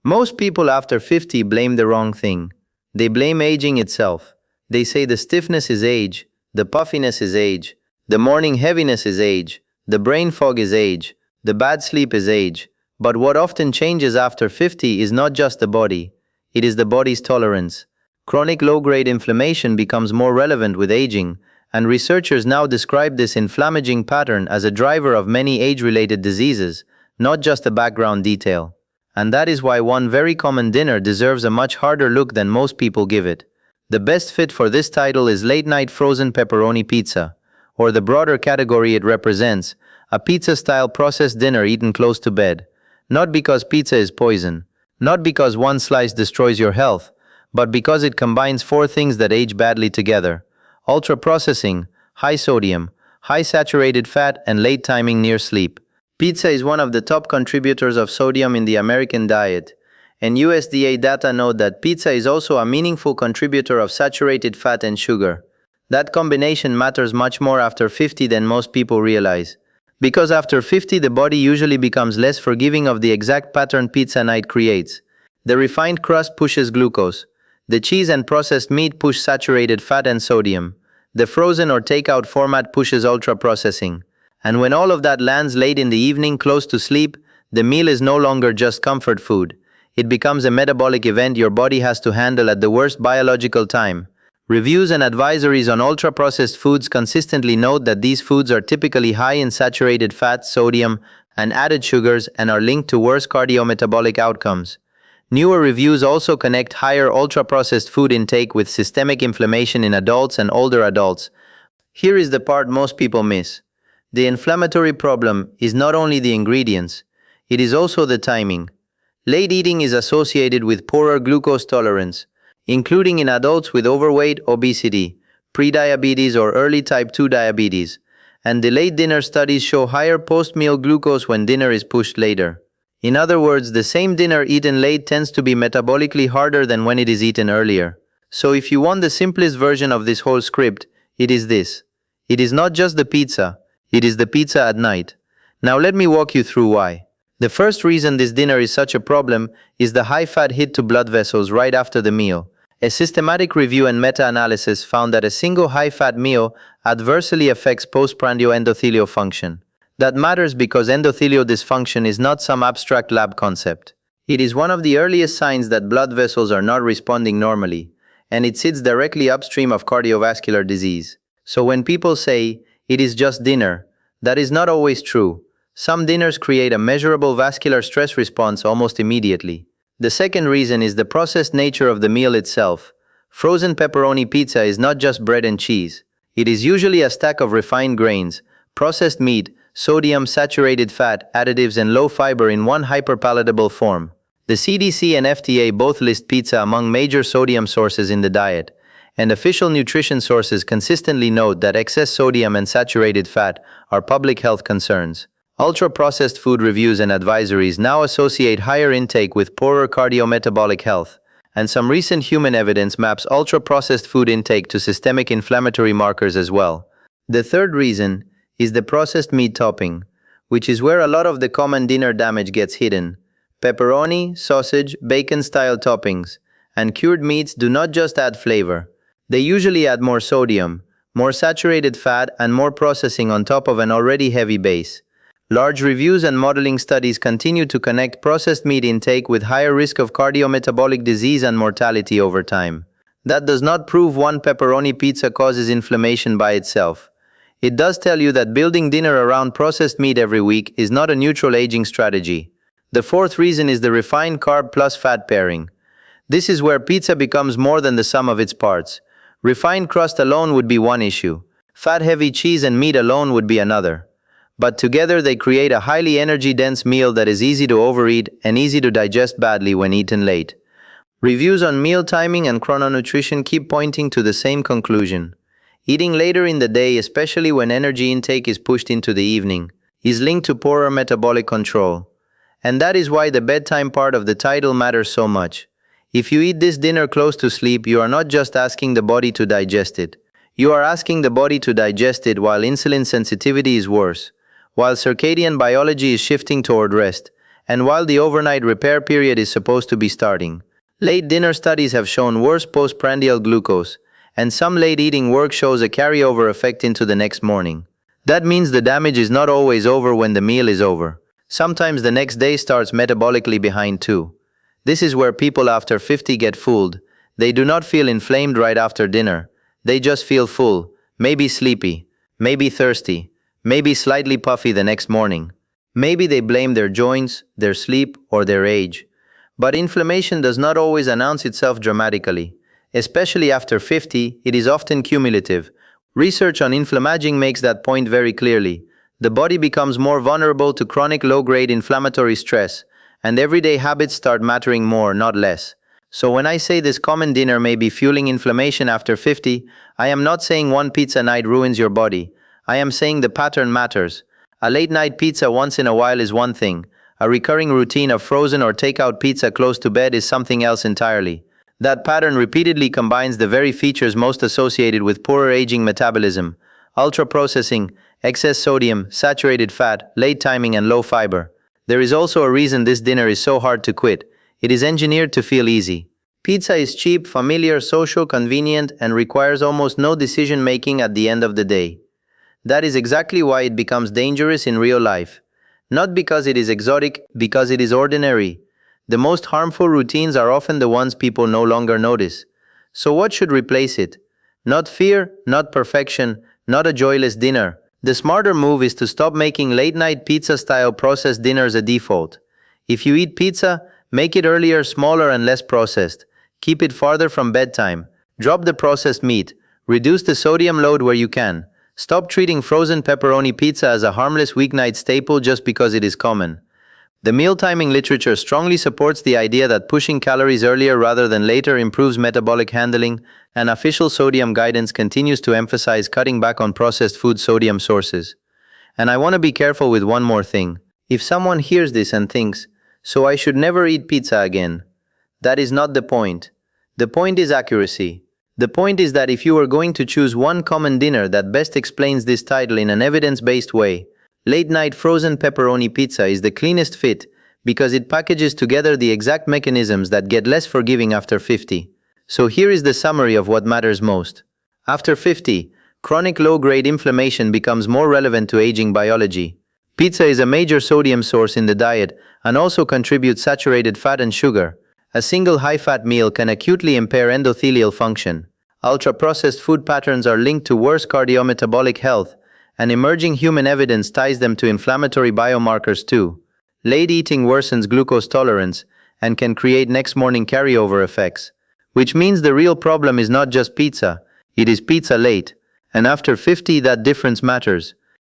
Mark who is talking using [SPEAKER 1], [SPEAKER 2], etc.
[SPEAKER 1] Most people after 50 blame the wrong thing. They blame aging itself. They say the stiffness is age, the puffiness is age, the morning heaviness is age, the brain fog is age, the bad sleep is age. But what often changes after 50 is not just the body, it is the body's tolerance. Chronic low-grade inflammation becomes more relevant with aging, and researchers now describe this inflammaging pattern as a driver of many age-related diseases, not just a background detail. And that is why one very common dinner deserves a much harder look than most people give it. The best fit for this title is late-night frozen pepperoni pizza, or the broader category it represents, a pizza-style processed dinner eaten close to bed. Not because pizza is poison, not because one slice destroys your health, but because it combines four things that age badly together: ultra-processing, high sodium, high saturated fat, and late timing near sleep. Pizza is one of the top contributors of sodium in the American diet, and USDA data note that pizza is also a meaningful contributor of saturated fat and sugar. That combination matters much more after 50 than most people realize. Because after 50 the body usually becomes less forgiving of the exact pattern pizza night creates. The refined crust pushes glucose. The cheese and processed meat push saturated fat and sodium. The frozen or takeout format pushes ultra-processing. And when all of that lands late in the evening close to sleep, the meal is no longer just comfort food. It becomes a metabolic event your body has to handle at the worst biological time. Reviews and advisories on ultra-processed foods consistently note that these foods are typically high in saturated fat, sodium, and added sugars and are linked to worse cardiometabolic outcomes. Newer reviews also connect higher ultra-processed food intake with systemic inflammation in adults and older adults. Here is the part most people miss. The inflammatory problem is not only the ingredients, it is also the timing. Late eating is associated with poorer glucose tolerance, including in adults with overweight, obesity, prediabetes, or early type 2 diabetes, and delayed dinner studies show higher post-meal glucose when dinner is pushed later. In other words, the same dinner eaten late tends to be metabolically harder than when it is eaten earlier. So if you want the simplest version of this whole script, it is this. It is not just the pizza, it is the pizza at night. Now let me walk you through why. The first reason this dinner is such a problem is the high-fat hit to blood vessels right after the meal. A systematic review and meta-analysis found that a single high-fat meal adversely affects postprandial endothelial function. That matters because endothelial dysfunction is not some abstract lab concept. It is one of the earliest signs that blood vessels are not responding normally, and it sits directly upstream of cardiovascular disease. So when people say, it is just dinner, that is not always true. Some dinners create a measurable vascular stress response almost immediately. The second reason is the processed nature of the meal itself. Frozen pepperoni pizza is not just bread and cheese. It is usually a stack of refined grains, processed meat, sodium, saturated fat, additives, and low fiber in one hyperpalatable form. The CDC and FDA both list pizza among major sodium sources in the diet, and official nutrition sources consistently note that excess sodium and saturated fat are public health concerns. Ultra-processed food reviews and advisories now associate higher intake with poorer cardiometabolic health, and some recent human evidence maps ultra-processed food intake to systemic inflammatory markers as well. The third reason is the processed meat topping, which is where a lot of the common dinner damage gets hidden. Pepperoni, sausage, bacon-style toppings, and cured meats do not just add flavor. They usually add more sodium, more saturated fat, and more processing on top of an already heavy base. Large reviews and modeling studies continue to connect processed meat intake with higher risk of cardiometabolic disease and mortality over time. That does not prove one pepperoni pizza causes inflammation by itself. It does tell you that building dinner around processed meat every week is not a neutral aging strategy. The fourth reason is the refined carb plus fat pairing. This is where pizza becomes more than the sum of its parts. Refined crust alone would be one issue. Fat-heavy cheese and meat alone would be another. But together they create a highly energy-dense meal that is easy to overeat and easy to digest badly when eaten late. Reviews on meal timing and chrononutrition keep pointing to the same conclusion. Eating later in the day, especially when energy intake is pushed into the evening, is linked to poorer metabolic control. And that is why the bedtime part of the title matters so much. If you eat this dinner close to sleep, you are not just asking the body to digest it. You are asking the body to digest it while insulin sensitivity is worse, while circadian biology is shifting toward rest, and while the overnight repair period is supposed to be starting. Late dinner studies have shown worse postprandial glucose, and some late eating work shows a carryover effect into the next morning. That means the damage is not always over when the meal is over. Sometimes the next day starts metabolically behind too. This is where people after 50 get fooled. They do not feel inflamed right after dinner. They just feel full, maybe sleepy, maybe thirsty, maybe slightly puffy the next morning. Maybe they blame their joints, their sleep, or their age. But inflammation does not always announce itself dramatically. Especially after 50, it is often cumulative. Research on inflammaging makes that point very clearly. The body becomes more vulnerable to chronic low-grade inflammatory stress, and everyday habits start mattering more, not less. So when I say this common dinner may be fueling inflammation after 50, I am not saying one pizza night ruins your body. I am saying the pattern matters. A late-night pizza once in a while is one thing. A recurring routine of frozen or takeout pizza close to bed is something else entirely. That pattern repeatedly combines the very features most associated with poorer aging metabolism: ultra-processing, excess sodium, saturated fat, late timing, and low fiber. There is also a reason this dinner is so hard to quit. It is engineered to feel easy. Pizza is cheap, familiar, social, convenient, and requires almost no decision-making at the end of the day. That is exactly why it becomes dangerous in real life. Not because it is exotic, because it is ordinary. The most harmful routines are often the ones people no longer notice. So what should replace it? Not fear, not perfection, not a joyless dinner. The smarter move is to stop making late-night pizza-style processed dinners a default. If you eat pizza, make it earlier, smaller, and less processed. Keep it farther from bedtime. Drop the processed meat. Reduce the sodium load where you can. Stop treating frozen pepperoni pizza as a harmless weeknight staple just because it is common. The meal timing literature strongly supports the idea that pushing calories earlier rather than later improves metabolic handling, and official sodium guidance continues to emphasize cutting back on processed food sodium sources. And I want to be careful with one more thing. If someone hears this and thinks, "So I should never eat pizza again," that is not the point. The point is accuracy. The point is that if you are going to choose one common dinner that best explains this title in an evidence-based way, late-night frozen pepperoni pizza is the cleanest fit because it packages together the exact mechanisms that get less forgiving after 50. So here is the summary of what matters most. After 50, chronic low-grade inflammation becomes more relevant to aging biology. Pizza is a major sodium source in the diet and also contributes saturated fat and sugar. A single high-fat meal can acutely impair endothelial function. Ultra-processed food patterns are linked to worse cardiometabolic health, and emerging human evidence ties them to inflammatory biomarkers too. Late eating worsens glucose tolerance and can create next morning carryover effects, which means the real problem is not just pizza, it is pizza late. And after 50, that difference matters.